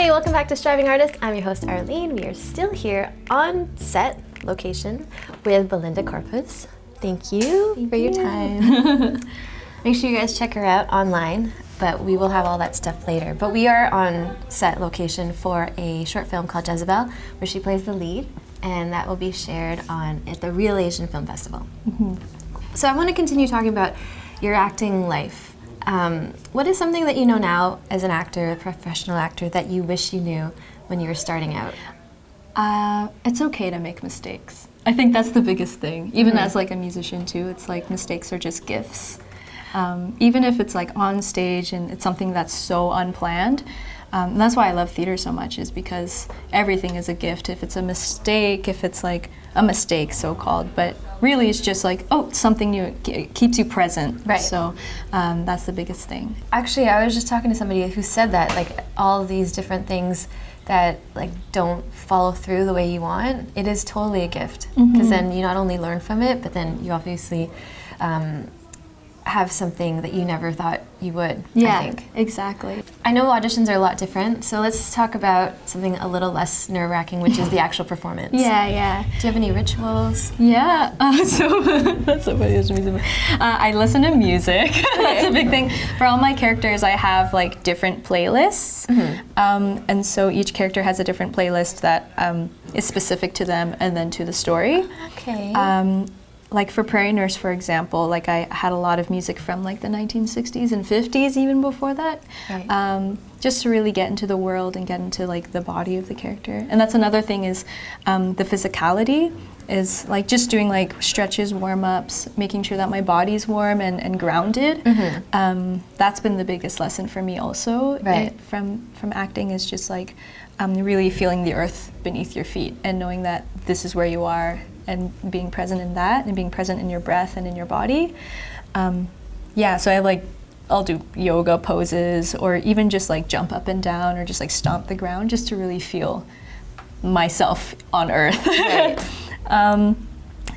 Hey, welcome back to Striving Artist. I'm your host, Arlene. We are still here on set location with Belinda Corpuz. Thank you for your time. Make sure you guys check her out online, but we will have all that stuff later. But we are on set location for a short film called Jezebel, where she plays the lead, and that will be shared at the Real Asian Film Festival. So I want to continue talking about your acting life. What is something that you know now as an actor, a professional actor, that you wish you knew when you were starting out? It's okay to make mistakes. I think that's the biggest thing. Even as like a musician too, it's like mistakes are just gifts. Even if it's like on stage and it's something that's so unplanned. And that's why I love theater so much, is because everything is a gift. If it's a mistake, if it's like a mistake so-called, but really it's just like, oh, something new, it keeps you present. Right. So that's the biggest thing. Actually, I was just talking to somebody who said that, like, all these different things that like don't follow through the way you want, it is totally a gift. Because then you not only learn from it, but then you obviously have something that you never thought you would, Yeah, I think. exactly. I know auditions are a lot different, so let's talk about something a little less nerve-wracking, which is the actual performance. Yeah. Do you have any rituals? Yeah, so that's so funny. I listen to music. That's a big thing. For all my characters, I have like different playlists, and so each character has a different playlist that is specific to them and then to the story. Okay. Like for Prairie Nurse, for example, like I had a lot of music from like the 1960s and 50s, even before that, Right. Just to really get into the world and get into like the body of the character. And that's another thing is the physicality is like just doing like stretches, warm-ups, making sure that my body's warm and grounded. That's been the biggest lesson for me also. Right. From acting is just like really feeling the earth beneath your feet and knowing that this is where you are, and being present in that and being present in your breath and in your body. So I'll do yoga poses or even just like jump up and down or just like stomp the ground just to really feel myself on earth. Right. And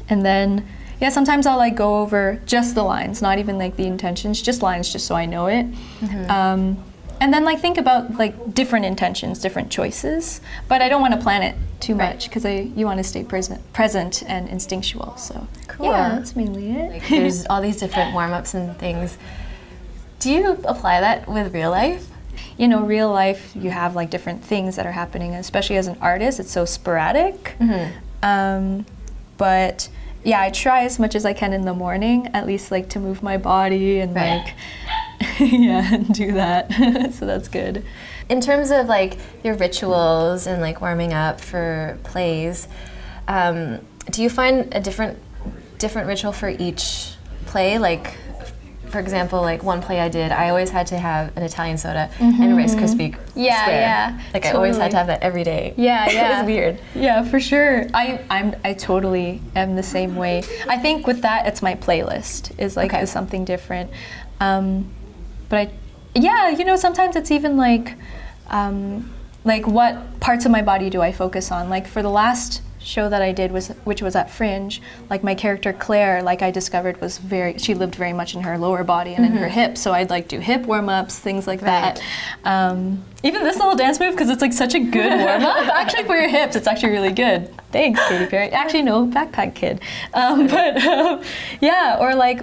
then sometimes I'll like go over just the lines, not even like the intentions, just lines just so I know it. And then like think about like different intentions, different choices, but I don't want to plan it too much because you want to stay present and instinctual. So Cool. yeah, that's mainly it. Like, there's all these different warm-ups and things. Do you apply that with real life? You know, real life, you have like different things that are happening, especially as an artist, it's so sporadic. But yeah, I try as much as I can in the morning, at least like to move my body and like, and do that. So that's good. In terms of like your rituals and like warming up for plays, do you find a different ritual for each play? Like, for example, like one play I did, I always had to have an Italian soda and a Rice Krispie square. Yeah. Like totally. I always had to have that every day. Yeah. It was weird. Yeah, for sure. I totally am the same way. I think with that, it's my playlist is something different. But sometimes it's even like what parts of my body do I focus on? Like for the last show that I did which was at Fringe, like my character Claire, like I discovered she lived very much in her lower body and in her hips, so I'd like do hip warm-ups, things like that. Even this little dance move, because it's like such a good warm-up actually for your hips, it's actually really good. Thanks, Katy Perry. Actually, no, Backpack Kid.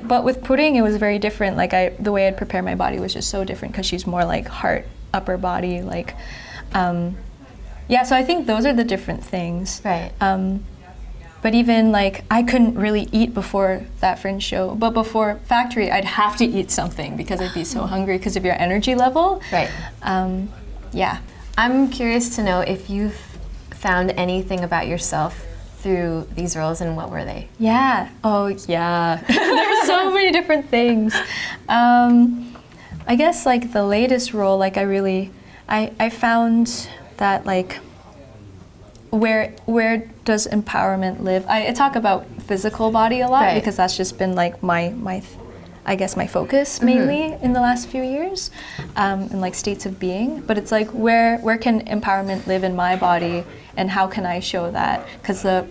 But with Pudding, it was very different. Like the way I'd prepare my body was just so different because she's more like heart, upper body, like. So I think those are the different things. Right. But even like I couldn't really eat before that Fringe show, but before Factory, I'd have to eat something because I'd be so hungry because of your energy level. Right. I'm curious to know if you've found anything about yourself through these roles, and what were they? Yeah. Oh, yeah. There's so many different things. I guess like the latest role, like I found that like where does empowerment live? I talk about physical body a lot because that's just been like my I guess my focus mainly in the last few years, and like states of being. But it's like where can empowerment live in my body, and how can I show that? Because the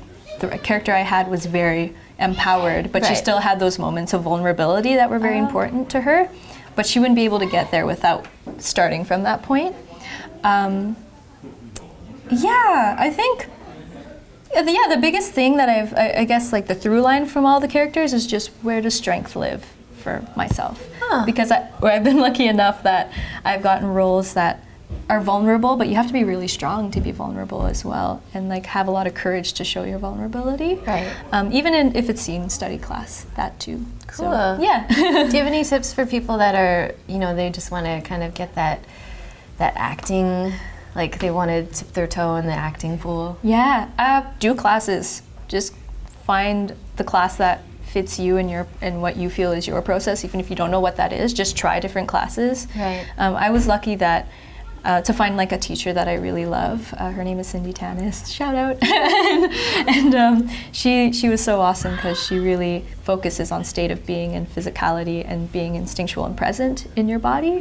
character I had was very empowered, but she still had those moments of vulnerability that were very important to her. But she wouldn't be able to get there without starting from that point. Yeah, I think, the biggest thing that I guess like the through line from all the characters is just where does strength live for myself. Because I've been lucky enough that I've gotten roles that are vulnerable, but you have to be really strong to be vulnerable as well, and like have a lot of courage to show your vulnerability. Right. Even if it's seen in study class, that too. Cool. So, yeah. Do you have any tips for people that are, they just want to kind of get that acting, like they want to dip their toe in the acting pool? Yeah. Do classes. Just find the class that fits you and what you feel is your process, even if you don't know what that is. Just try different classes. Right. I was lucky that to find like a teacher that I really love. Her name is Cindy Tanis. Shout out. and she was so awesome because she really focuses on state of being and physicality and being instinctual and present in your body.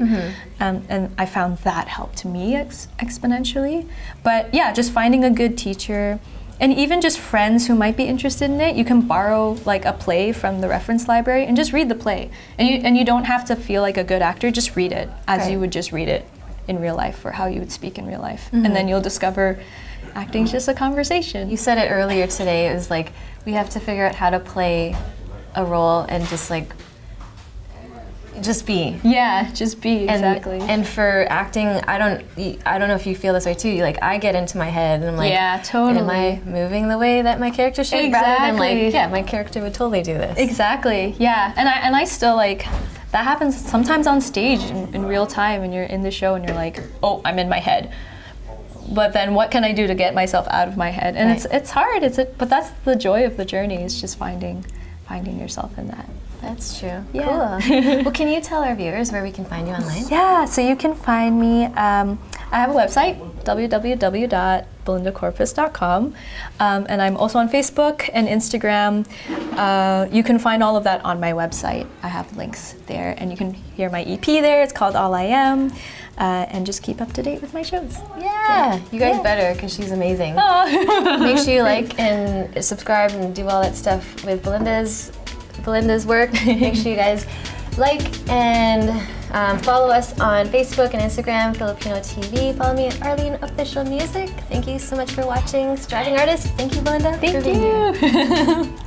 And I found that helped me exponentially. But yeah, just finding a good teacher. And even just friends who might be interested in it, you can borrow like a play from the reference library and just read the play. And you don't have to feel like a good actor, just read it as you would just read it in real life, or how you would speak in real life. And then you'll discover acting's just a conversation. You said it earlier today, it was like we have to figure out how to play a role and just be. Yeah, just be, exactly. And for acting, I don't know if you feel this way too. I get into my head and I'm like, yeah, totally. Am I moving the way that my character should? Exactly. Rather than like, yeah, my character would totally do this. Exactly. Yeah, and I still like that happens sometimes on stage in real time, and you're in the show and you're like, oh, I'm in my head. But then what can I do to get myself out of my head? And it's hard. But that's the joy of the journey, is just finding yourself in that. That's true. Yeah. Cool. Well, can you tell our viewers where we can find you online? Yeah, so you can find me, I have a website, www.belindacorpuz.com, and I'm also on Facebook and Instagram. You can find all of that on my website. I have links there, and you can hear my EP there. It's called All I Am, and just keep up to date with my shows. Yeah, you guys better, because she's amazing. Make sure you like and subscribe and do all that stuff with Belinda's work. Make sure you guys like and follow us on Facebook and Instagram, Filipino TV. Follow me at Arlene Official Music. Thank you so much for watching Striving Artist. Thank you, Belinda, for being here. Thank you.